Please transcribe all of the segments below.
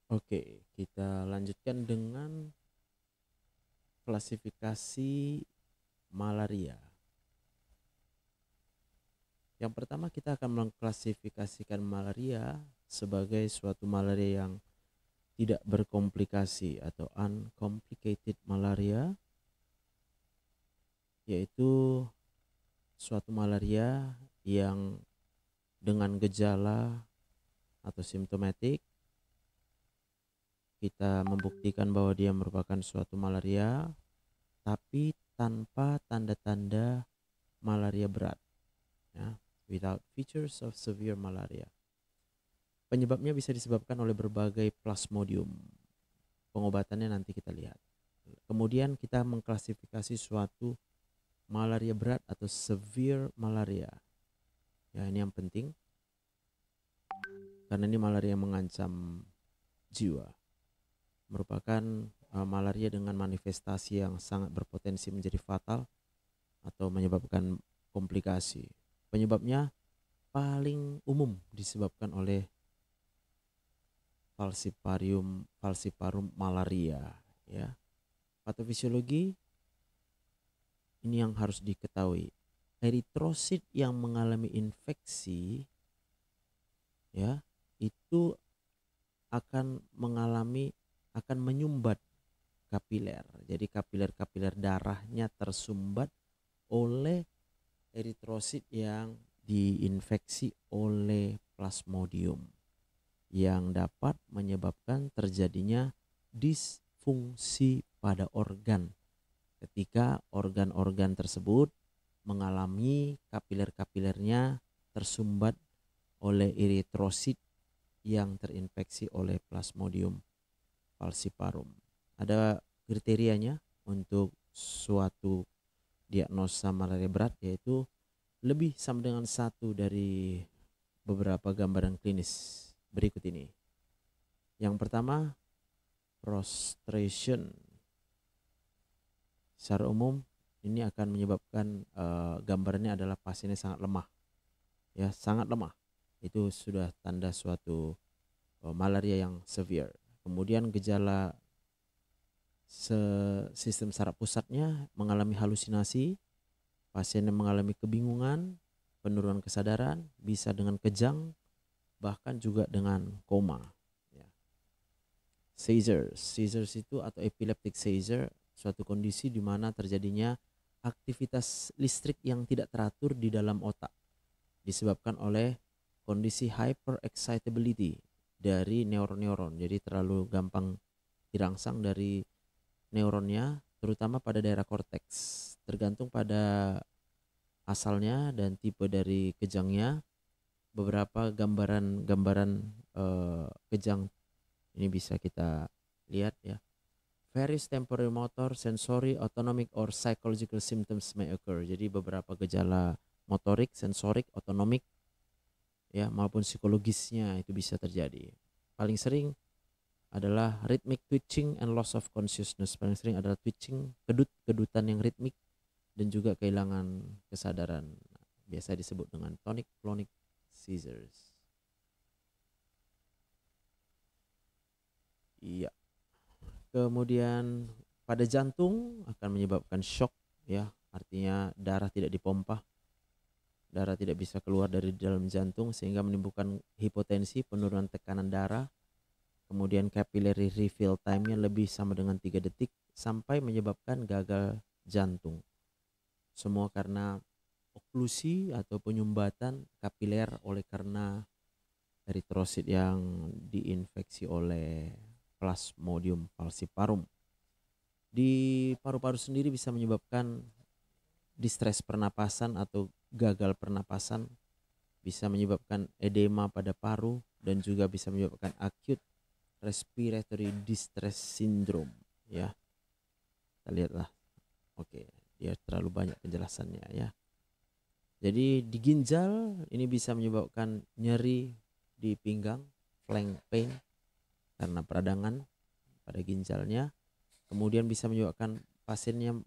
Oke, kita lanjutkan dengan klasifikasi malaria. Yang pertama kita akan mengklasifikasikan malaria sebagai suatu malaria yang tidak berkomplikasi atau uncomplicated malaria, yaitu suatu malaria yang dengan gejala atau simptomatik kita membuktikan bahwa dia merupakan suatu malaria tapi tanpa tanda-tanda malaria berat, ya, without features of severe malaria. Penyebabnya bisa disebabkan oleh berbagai plasmodium. Pengobatannya nanti kita lihat. Kemudian kita mengklasifikasi suatu malaria berat atau severe malaria. Ya, ini yang penting karena ini malaria yang mengancam jiwa. Merupakan malaria dengan manifestasi yang sangat berpotensi menjadi fatal atau menyebabkan komplikasi. Penyebabnya paling umum disebabkan oleh falciparum malaria, ya. Patofisiologi ini yang harus diketahui. Eritrosit yang mengalami infeksi, ya, itu akan menyumbat kapiler. Jadi kapiler-kapiler darahnya tersumbat oleh eritrosit yang diinfeksi oleh plasmodium, yang dapat menyebabkan terjadinya disfungsi pada organ ketika organ-organ tersebut mengalami kapiler-kapilernya tersumbat oleh eritrosit yang terinfeksi oleh Plasmodium falciparum. Ada kriterianya untuk suatu diagnosa malaria berat, yaitu lebih sama dengan satu dari beberapa gambaran klinis berikut ini. Yang pertama, prostration. Secara umum ini akan menyebabkan gambarannya adalah pasiennya sangat lemah, ya, sangat lemah. Itu sudah tanda suatu malaria yang severe. Kemudian gejala sistem saraf pusatnya mengalami halusinasi, pasiennya mengalami kebingungan, penurunan kesadaran, bisa dengan kejang, bahkan juga dengan koma, ya. Seizures itu atau epileptic seizure, suatu kondisi di mana terjadinya aktivitas listrik yang tidak teratur di dalam otak disebabkan oleh kondisi hyperexcitability dari neuron-neuron. Jadi terlalu gampang dirangsang dari neuronnya, terutama pada daerah korteks. Tergantung pada asalnya dan tipe dari kejangnya, beberapa gambaran kejang ini bisa kita lihat, ya. Various temporary motor, sensory, autonomic, or psychological symptoms may occur. Jadi beberapa gejala motorik, sensorik, otonomik, ya, maupun psikologisnya itu bisa terjadi. Paling sering adalah rhythmic twitching and loss of consciousness. Paling sering adalah twitching, kedutan yang ritmik, dan juga kehilangan kesadaran. Biasa disebut dengan tonic-clonic seizures. Iya. Kemudian pada jantung akan menyebabkan shock, ya, artinya darah tidak dipompa, darah tidak bisa keluar dari dalam jantung sehingga menimbulkan hipotensi, penurunan tekanan darah. Kemudian capillary refill time-nya lebih sama dengan 3 detik sampai menyebabkan gagal jantung. Semua karena oklusi atau penyumbatan kapiler oleh karena eritrosit yang diinfeksi oleh Plasmodium falciparum. Di paru-paru sendiri bisa menyebabkan distres pernapasan atau gagal pernapasan, bisa menyebabkan edema pada paru, dan juga bisa menyebabkan acute respiratory distress syndrome, ya. Kita lihatlah. Oke, dia terlalu banyak penjelasannya, ya. Jadi di ginjal ini bisa menyebabkan nyeri di pinggang, flank pain, karena peradangan pada ginjalnya. Kemudian bisa menyebabkan pasiennya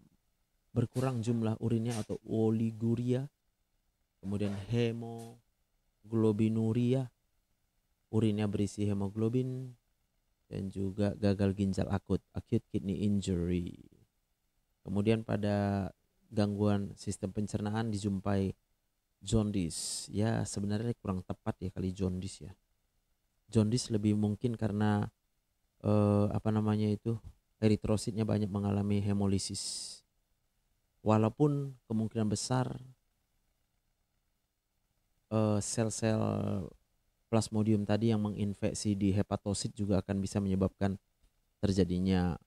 berkurang jumlah urinnya atau oliguria. Kemudian hemoglobinuria, urinnya berisi hemoglobin. dan juga gagal ginjal akut, acute kidney injury. Kemudian pada gangguan sistem pencernaan dijumpai jaundice. Ya sebenarnya kurang tepat ya kali jaundice ya. Jaundice lebih mungkin karena eritrositnya banyak mengalami hemolisis. Walaupun kemungkinan besar sel-sel plasmodium tadi yang menginfeksi di hepatosit juga akan bisa menyebabkan terjadinya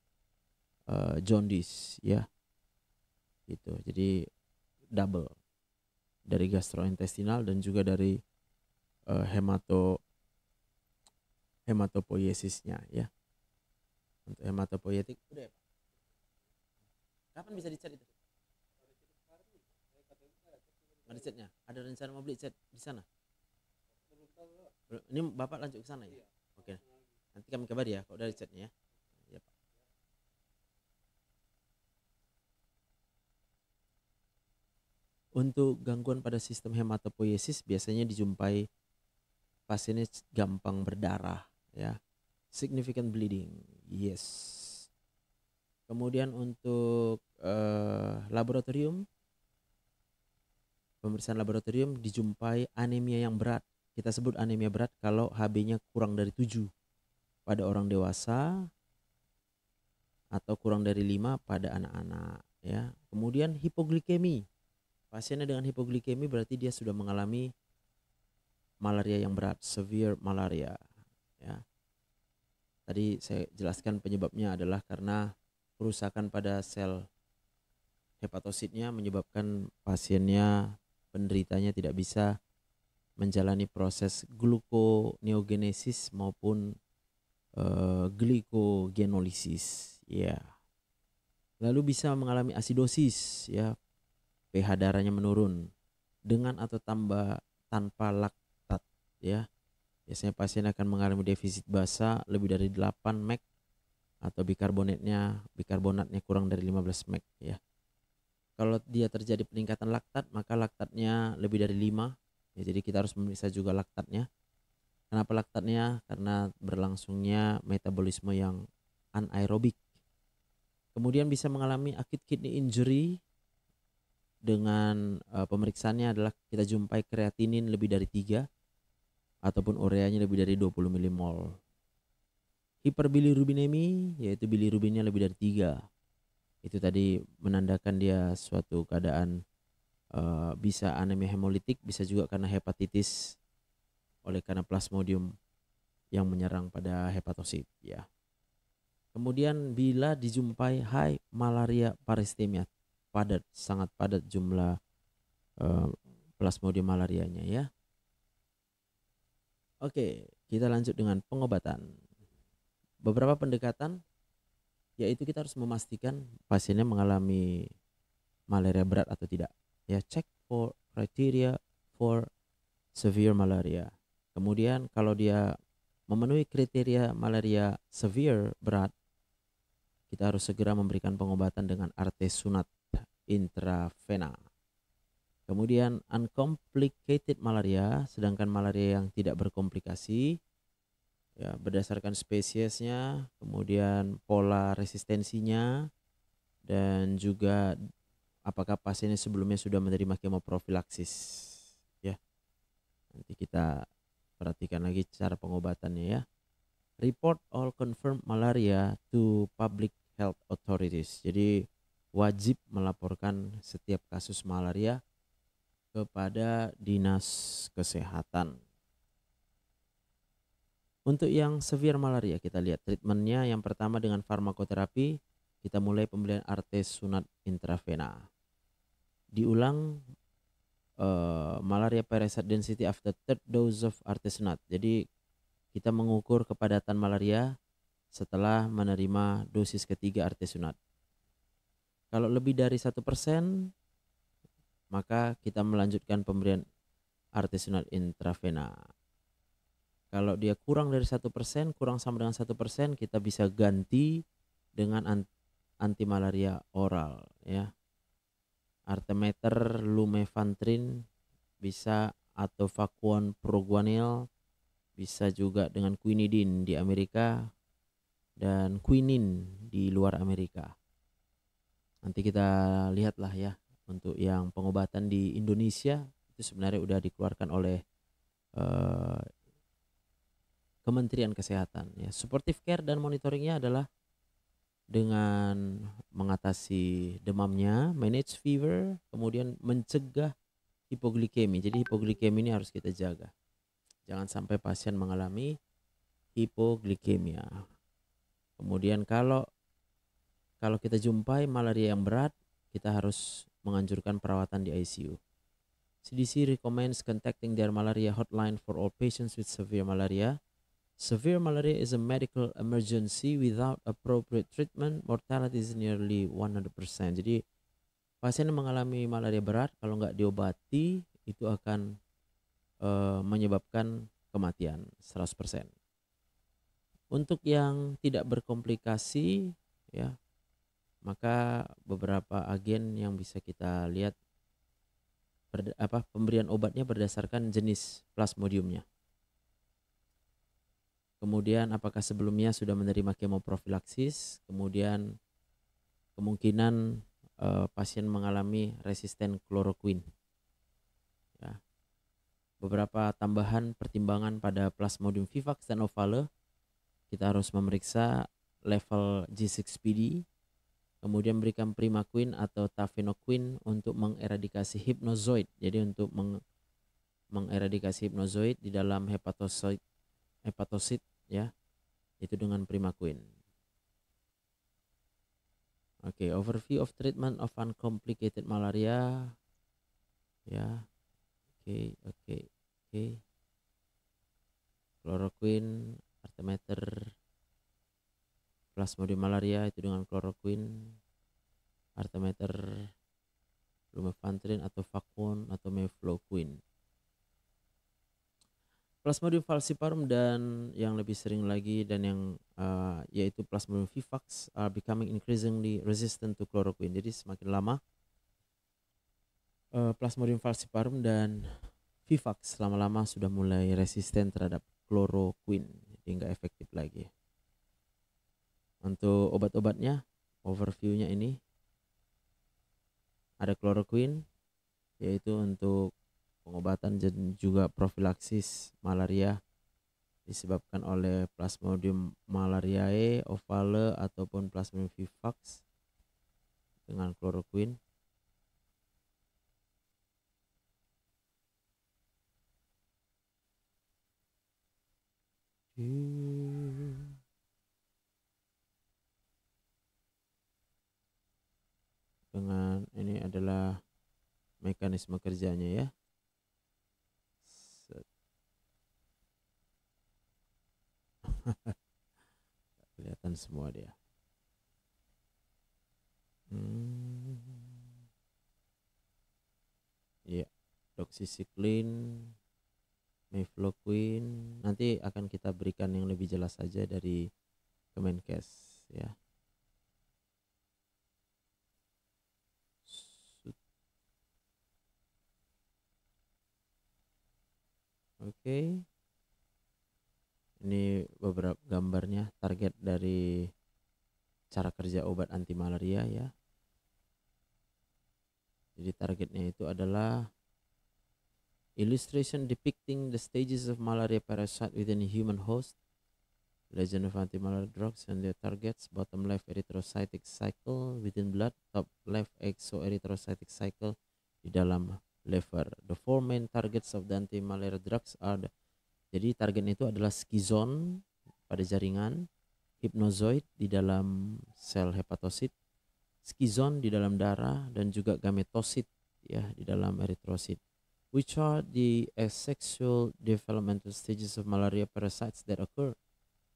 jaundice ya. Gitu. Jadi double dari gastrointestinal dan juga dari hematopoiesisnya ya. Untuk hematopoietik udah ya, Pak? Kapan bisa dicet itu? Ada chatnya? Ada rencana mau beli chat di sana? Ini Bapak lanjut ke sana ya? Oke. Nanti kami kabar ya kalau dari chatnya ya. Ya, Pak. Untuk gangguan pada sistem hematopoiesis biasanya dijumpai pasiennya gampang berdarah ya. Significant bleeding. Yes. Kemudian untuk laboratorium, pemeriksaan laboratorium dijumpai anemia yang berat. Kita sebut anemia berat kalau HB-nya kurang dari 7 pada orang dewasa atau kurang dari 5 pada anak-anak ya. Kemudian hipoglikemi. Pasiennya dengan hipoglikemi berarti dia sudah mengalami malaria yang berat, severe malaria ya. Tadi saya jelaskan penyebabnya adalah karena kerusakan pada sel hepatositnya menyebabkan pasiennya, penderitanya tidak bisa menjalani proses gluconeogenesis maupun glikogenolisis ya. Lalu bisa mengalami asidosis ya, pH darahnya menurun dengan atau tanpa laktat ya. Biasanya pasien akan mengalami defisit basa lebih dari 8 mg atau bikarbonatnya kurang dari 15 mg ya. Kalau dia terjadi peningkatan laktat, maka laktatnya lebih dari 5 ya, jadi kita harus memeriksa juga laktatnya. Kenapa laktatnya? Karena berlangsungnya metabolisme yang anaerobik. Kemudian bisa mengalami acute kidney injury dengan pemeriksaannya adalah kita jumpai kreatinin lebih dari 3 ataupun ureanya lebih dari 20 mmol. Hiperbilirubinemi yaitu bilirubinnya lebih dari 3. Itu tadi menandakan dia suatu keadaan bisa anemia hemolitik, bisa juga karena hepatitis oleh karena plasmodium yang menyerang pada hepatosit ya. Kemudian bila dijumpai high malaria paresthemia, sangat padat jumlah plasmodium malarianya ya. Oke, kita lanjut dengan pengobatan. Beberapa pendekatan yaitu kita harus memastikan pasiennya mengalami malaria berat atau tidak. Ya, check for criteria for severe malaria. Kemudian kalau dia memenuhi kriteria malaria severe berat, kita harus segera memberikan pengobatan dengan artesunat intravena. Kemudian uncomplicated malaria, sedangkan malaria yang tidak berkomplikasi ya, berdasarkan spesiesnya, kemudian pola resistensinya, dan juga apakah pasiennya sebelumnya sudah menerima kemoprofilaksis ya. Nanti kita perhatikan lagi cara pengobatannya ya. Report all confirmed malaria to public health authorities. Jadi wajib melaporkan setiap kasus malaria kepada dinas kesehatan. Untuk yang severe malaria kita lihat treatmentnya yang pertama dengan farmakoterapi. Kita mulai pemberian artesunat intravena. Diulang malaria parasite density after third dose of artesunat. Jadi kita mengukur kepadatan malaria setelah menerima dosis ketiga artesunat. Kalau lebih dari 1%, maka kita melanjutkan pemberian artesunat intravena. Kalau dia kurang dari 1%, kurang sama dengan 1%, kita bisa ganti dengan anti malaria oral ya. Artemether lumefantrine bisa, atau Vakuon proguanil bisa juga dengan quinidin di Amerika. dan quinine di luar Amerika. Nanti kita lihatlah ya, untuk yang pengobatan di Indonesia itu sebenarnya udah dikeluarkan oleh eh, Kementerian Kesehatan ya. Supportive care dan monitoringnya adalah dengan mengatasi demamnya, manage fever, kemudian mencegah hipoglikemi. Jadi hipoglikemi ini harus kita jaga. Jangan sampai pasien mengalami hipoglikemia. Kemudian kalau kita jumpai malaria yang berat, kita harus menganjurkan perawatan di ICU. CDC recommends contacting their malaria hotline for all patients with severe malaria. Severe malaria is a medical emergency. Without appropriate treatment, mortality is nearly 100%. Jadi pasien yang mengalami malaria berat kalau nggak diobati itu akan menyebabkan kematian 100%. Untuk yang tidak berkomplikasi ya, maka beberapa agen yang bisa kita lihat pemberian obatnya berdasarkan jenis plasmodiumnya. Kemudian apakah sebelumnya sudah menerima kemoprofilaksis, kemudian kemungkinan pasien mengalami resisten kloroquine. Ya. Beberapa tambahan pertimbangan pada Plasmodium vivax dan ovale, kita harus memeriksa level G6PD, kemudian berikan primaquine atau tafenoquine untuk mengeradikasi hipnozoid. Jadi untuk mengeradikasi hipnozoid di dalam hepatosit ya, itu dengan primaquine. Oke, overview of treatment of uncomplicated malaria ya. Oke. Chloroquine, artemether, Plasmodium malaria itu dengan chloroquine, artemether, lumefantrine atau Facon atau mefloquine. Plasmodium falciparum dan yang lebih sering lagi dan yang yaitu Plasmodium vivax are becoming increasingly resistant to chloroquine. Jadi semakin lama Plasmodium falciparum dan vivax lama-lama sudah mulai resisten terhadap chloroquine, jadi nggak efektif lagi. Untuk obat-obatnya, overviewnya ini ada chloroquine, yaitu untuk pengobatan dan juga profilaksis malaria disebabkan oleh Plasmodium malariae, ovale ataupun Plasmodium vivax dengan chloroquine. Dengan ini adalah mekanisme kerjanya ya. Kelihatan semua dia. Ya, doxycycline, mefloquine. Nanti akan kita berikan yang lebih jelas saja dari Kemenkes ya. Oke. Ini beberapa gambarnya, target dari cara kerja obat anti malaria ya. Jadi targetnya itu adalah illustration depicting the stages of malaria parasite within a human host, legend of anti-malaria drugs and their targets, bottom left erythrocytic cycle within blood, top left exoerythrocytic cycle di dalam liver. The four main targets of the anti-malaria drugs are jadi targetnya itu adalah skizon pada jaringan, hipnozoid di dalam sel hepatosit, skizon di dalam darah, dan juga gametosit ya di dalam eritrosit. Which are the asexual developmental stages of malaria parasites that occur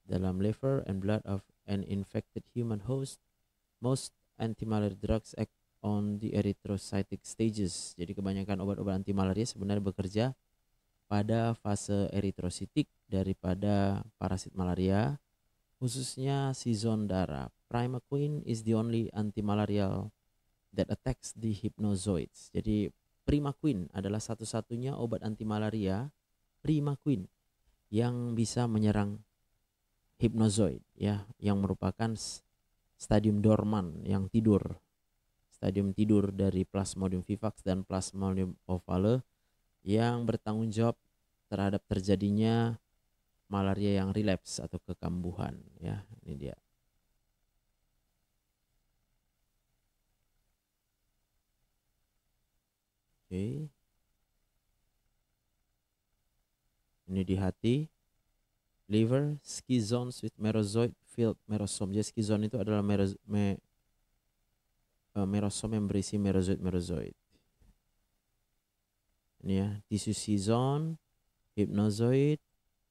dalam liver and blood of an infected human host. Most anti-malaria drugs act on the erythrocytic stages. Jadi kebanyakan obat-obat anti malaria sebenarnya bekerja pada fase eritrositik daripada parasit malaria, khususnya skizon darah. Primaquine is the only antimalarial that attacks the hypnozoids. Jadi primaquine adalah satu-satunya obat anti malaria, primaquine, yang bisa menyerang hipnozoid ya, yang merupakan stadium dorman yang tidur. Stadium tidur dari Plasmodium vivax dan Plasmodium ovale yang bertanggung jawab terhadap terjadinya malaria yang relapse atau kekambuhan ya. Ini dia. Oke. Ini di hati. Liver, schizones with merozoid filled merosome. Jadi schizone itu adalah merosom yang berisi merozoid. Ini ya, tisu schizone, hipnozoid,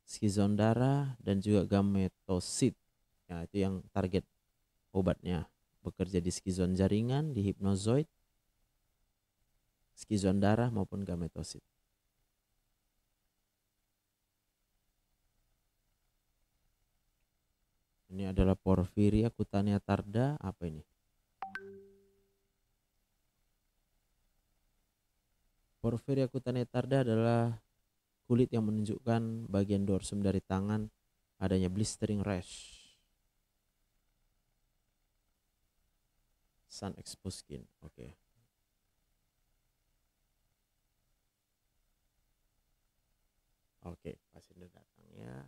schizone darah, dan juga gametosit. Ya, itu yang target obatnya. Bekerja di schizone jaringan, di hipnozoid, schizone darah maupun gametosit. Ini adalah porfiria cutanea tarda. Apa ini? Porfiria cutanea tarda adalah kulit yang menunjukkan bagian dorsum dari tangan adanya blistering rash. Sun exposed skin. Oke. Oke, pasien datang ya.